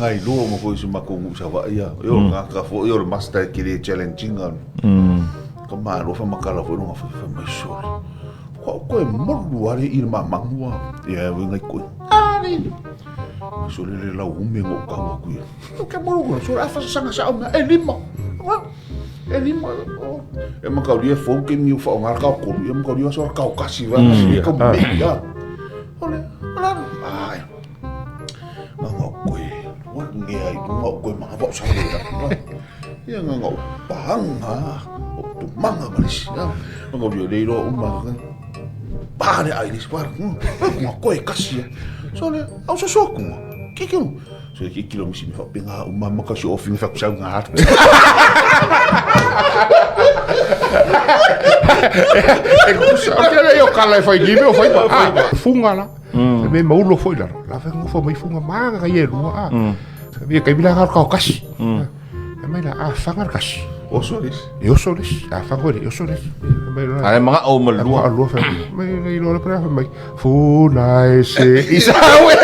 ngai lo mo ko suma ko sa wa ia yo nga fo yo master kiri challenging kan ko ma lo fa makala fo no fa mai sori ko mo luare ir ma mangua ia we ngai ko ani so le la umi ngo ka wa ku ke mo ko so afa sanga sa ona elima e mo ka dia fo ke mi fo ngar ka ko e mo ka dia so ka kasi va ko me ya ole ala ai ngo ko wa nge ai ngo ko ma va sa le ya ngo pang ha tu manga malaysia ngo dia le ro umma pa ne ai dis par ngo ko e kasi so le au so ku kikilo so kikilo mi si mi fa pinga umma ma ka si ofing fa ku sa ngar eu cala fai gibi ou fai funga lá me maulo foi lá vai ngo foi funga manga ka ye lua me ka bila ka kasi me la fangar kasi eu solis fangar eu solis ai mga o malua lua fa me lo pra me fu nice isawe